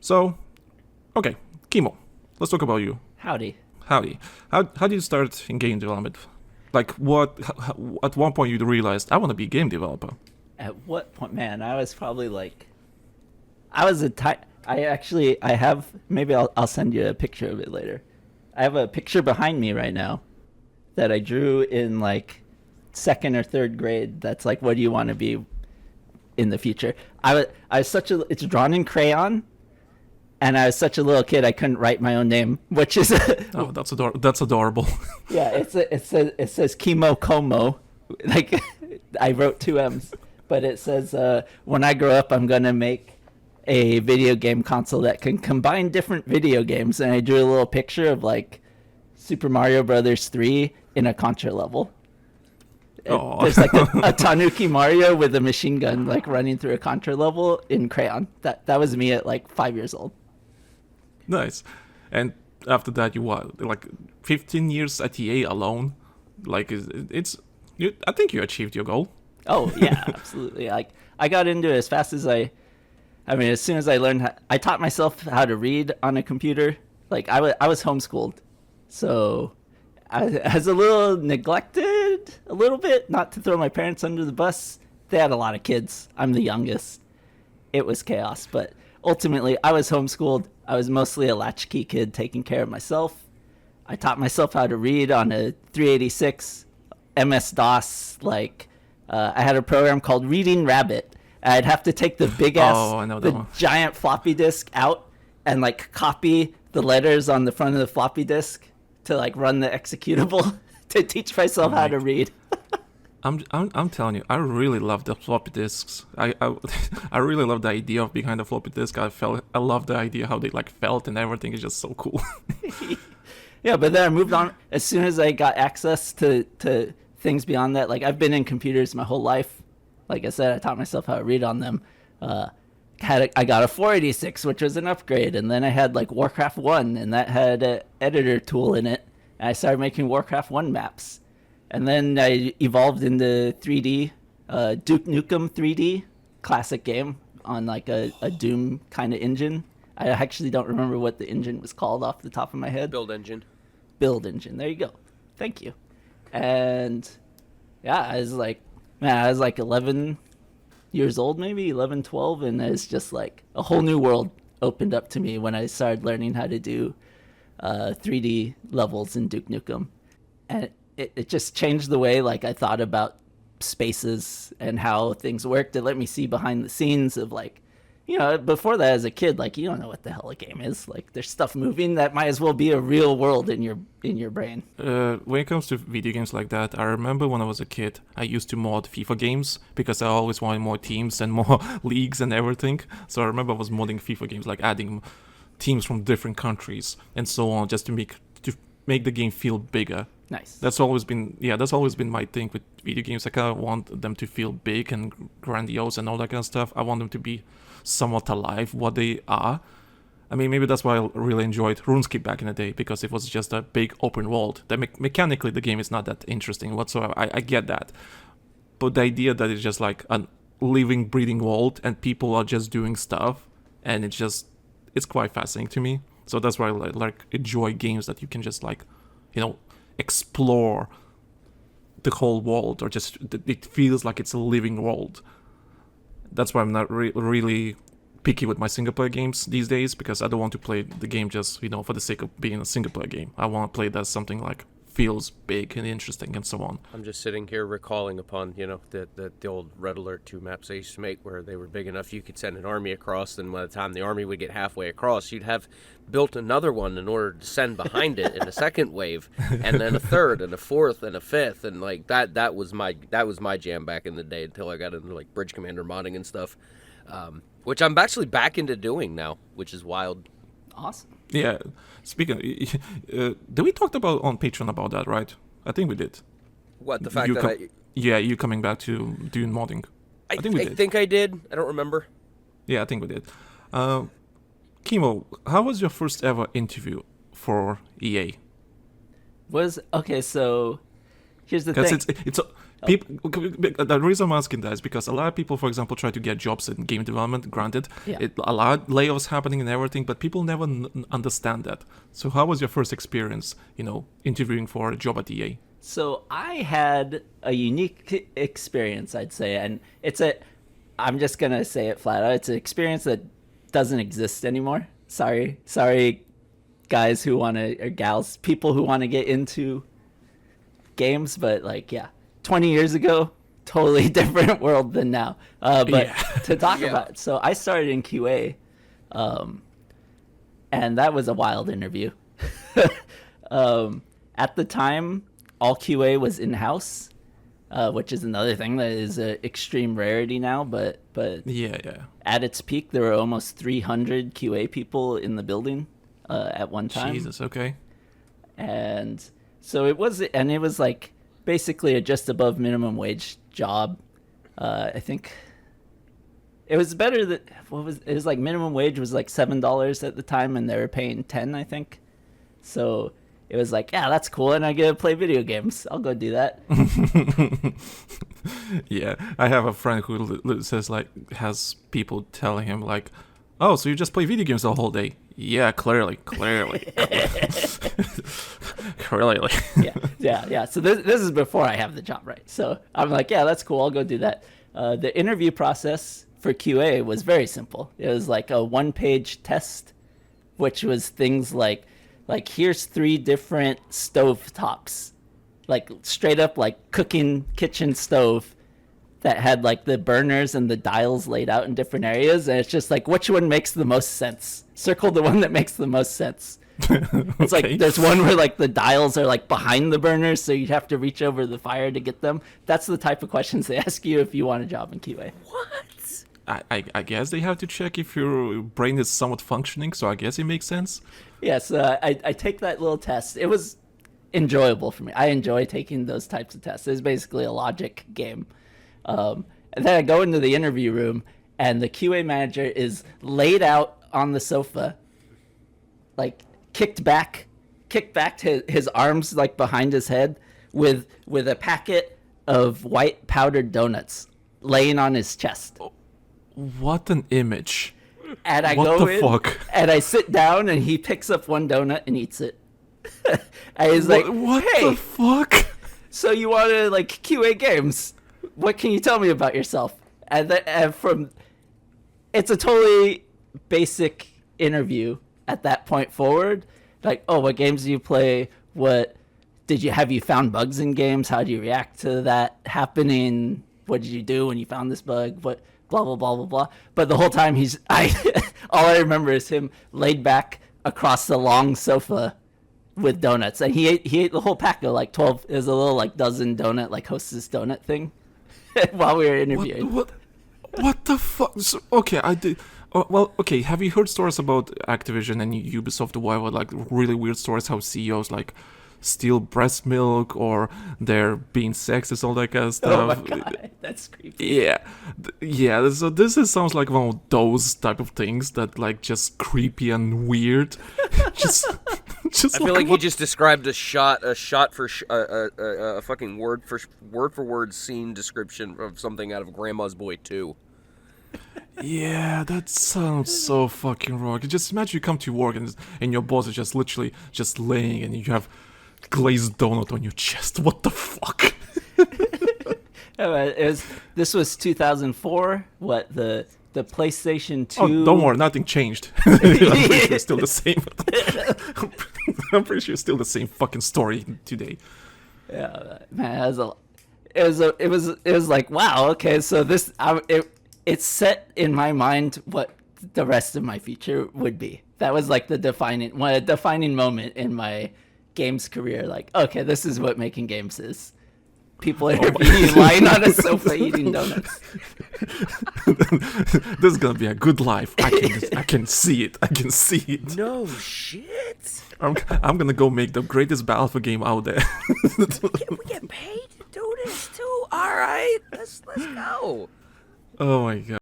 So, okay, Kimo, let's talk about you. Howdy. Howdy. How did you start in game development? Like, at one point you realized, I want to be a game developer. At what point, man? I was probably like, I was a type. I have. Maybe I'll send you a picture of it later. I have a picture behind me right now that I drew in like second or third grade. That's like, what do you want to be in the future? I was such a. It's drawn in crayon, and I was such a little kid I couldn't write my own name, which is. Oh, that's adorable. Yeah, it says Kimo Como, like I wrote 2 M's, but it says when I grow up I'm gonna make a video game console that can combine different video games, and I drew a little picture of like Super Mario Brothers 3 in a Contra level. There's like a Tanuki Mario with a machine gun like running through a Contra level in crayon. That was me at like 5 years old. Nice. And after that, you what? Like 15 years at EA alone? Like I think you achieved your goal. Oh yeah, absolutely. Like I got into it as fast as as soon as I learned, I taught myself how to read on a computer. Like I was homeschooled, so I was a little neglected, a little bit. Not to throw my parents under the bus, they had a lot of kids. I'm the youngest. It was chaos, but ultimately I was homeschooled. I was mostly a latchkey kid taking care of myself. I taught myself how to read on a 386 MS-DOS. I had a program called Reading Rabbit. I'd have to take the big ass, giant floppy disk out and like copy the letters on the front of the floppy disk to like run the executable to teach myself how to read. I'm telling you, I really love the floppy disks. I really love the idea of behind the floppy disk. I love the idea how they like felt and everything is just so cool. Yeah, but then I moved on as soon as I got access to things beyond that. Like I've been in computers my whole life. Like I said, I taught myself how to read on them. I got a 486, which was an upgrade, and then I had like Warcraft 1, and that had an editor tool in it. And I started making Warcraft 1 maps. And then I evolved into 3D, Duke Nukem 3D, classic game on like a Doom kind of engine. I actually don't remember what the engine was called off the top of my head. Build engine. There you go. Thank you. And yeah, I was like 11 years old, maybe 11, 12. And it's just like a whole new world opened up to me when I started learning how to do 3D levels in Duke Nukem. And it just changed the way like I thought about spaces and how things worked. It let me see behind the scenes of like, before that as a kid, like you don't know what the hell a game is. Like there's stuff moving that might as well be a real world in your brain. When it comes to video games like that, I remember when I was a kid, I used to mod FIFA games because I always wanted more teams and more leagues and everything. So I remember I was modding FIFA games, like adding teams from different countries and so on, just to make the game feel bigger. Nice. That's always been my thing with video games. I kind of want them to feel big and grandiose and all that kind of stuff. I want them to be somewhat alive, what they are. I mean, maybe that's why I really enjoyed RuneScape back in the day, because it was just a big open world. Mechanically, the game is not that interesting whatsoever. I get that. But the idea that it's just like a living, breathing world and people are just doing stuff, and it's quite fascinating to me. So that's why I like enjoy games that you can just like, explore the whole world, or just it feels like it's a living world. That's why I'm not really picky with my single player games these days, because I don't want to play the game just for the sake of being a single player game. I want to play that something like feels big and interesting and so on. I'm just sitting here recalling upon the old Red Alert 2 maps I used to make, where they were big enough you could send an army across, and by the time the army would get halfway across, you'd have built another one in order to send behind it in a second wave, and then a third and a fourth and a fifth, and like that was my jam back in the day, until I got into like Bridge Commander modding and stuff, which I'm actually back into doing now, which is wild. Awesome. Yeah. Speaking, did we talk about on Patreon about that, right? I think we did. What, the fact you coming back to doing modding? I think we did. I think I did. I don't remember. Yeah, I think we did. Kimo, how was your first ever interview for EA? So here's the thing. It's The reason I'm asking that is because a lot of people, for example, try to get jobs in game development. Granted, Yeah. a lot of layoffs happening and everything, but people never understand that. So how was your first experience, interviewing for a job at EA? So I had a unique experience, I'd say, and I'm just gonna say it flat out. It's an experience that doesn't exist anymore. Sorry, guys or gals, people who want to get into games, but 20 years ago, totally different world than now. But to talk about it, so I started in QA, and that was a wild interview. At the time, all QA was in-house, which is another thing that is an extreme rarity now. But at its peak, there were almost 300 QA people in the building at one time. Jesus, okay. And so it was like basically a just above minimum wage job. I think it was better that it was like minimum wage was like $7 at the time, and they were paying 10, I think. So it was like, yeah, that's cool, and I get to play video games. I'll go do that. Yeah, I have a friend who says has people telling him like, "Oh, so you just play video games the whole day?" Yeah, clearly. Clearly. Yeah. So this is before I have the job, right? So I'm like, yeah, that's cool. I'll go do that. The interview process for QA was very simple. It was like a one-page test, which was things like here's 3 different stove tops, like straight up like cooking kitchen stove that had like the burners and the dials laid out in different areas, and it's just like, which one makes the most sense? Circle the one that makes the most sense. It's Okay. like there's one where like the dials are like behind the burners, so you'd have to reach over the fire to get them. That's the type of questions they ask you if you want a job in QA. What? I guess they have to check if your brain is somewhat functioning, so I guess it makes sense. Yes, I take that little test. It was enjoyable for me. I enjoy taking those types of tests. It's basically a logic game. And then I go into the interview room, and the QA manager is laid out on the sofa, like kicked back to his arms like behind his head, with a packet of white powdered donuts laying on his chest. What an image. And I What go the in, fuck? and I sit down, and he picks up one donut and eats it. And he's like, What "Hey, the fuck? so you want to like QA games? What can you tell me about yourself?" And it's a totally basic interview at that point forward. Like, oh, what games do you play? Have you found bugs in games? How do you react to that happening? What did you do when you found this bug? What, blah, blah, blah, blah, blah. But the whole time all I remember is him laid back across the long sofa with donuts. And he ate the whole pack of like 12, it was a little like dozen donut, like Hostess donut thing while we were interviewing. What the fuck? So, okay, I did. Okay. Have you heard stories about Activision and Ubisoft? Why were like really weird stories? How CEOs like steal breast milk, or they're being sexist, all that kind of stuff. Oh my god, that's creepy. Yeah. So this sounds like one of those type of things that like just creepy and weird. just I feel like he just described a fucking word for word scene description of something out of Grandma's Boy 2. Yeah, that sounds so fucking wrong. Just imagine you come to work and your boss is just literally just laying and you have glazed donut on your chest. What the fuck? This was 2004. What, the PlayStation 2? Oh, don't worry, nothing changed. I'm pretty sure it's still the same. I'm pretty sure it's still the same fucking story today. Yeah, man, it was like, wow, okay, so it's set in my mind what the rest of my future would be. That was like a defining moment in my games career. Like, okay, this is what making games is. People interviewing you lying on a sofa eating donuts. This is gonna be a good life. I can see it. I can see it. No shit. I'm gonna go make the greatest Battlefield game out there. We get paid to do this too. All right, let's go. Oh my god.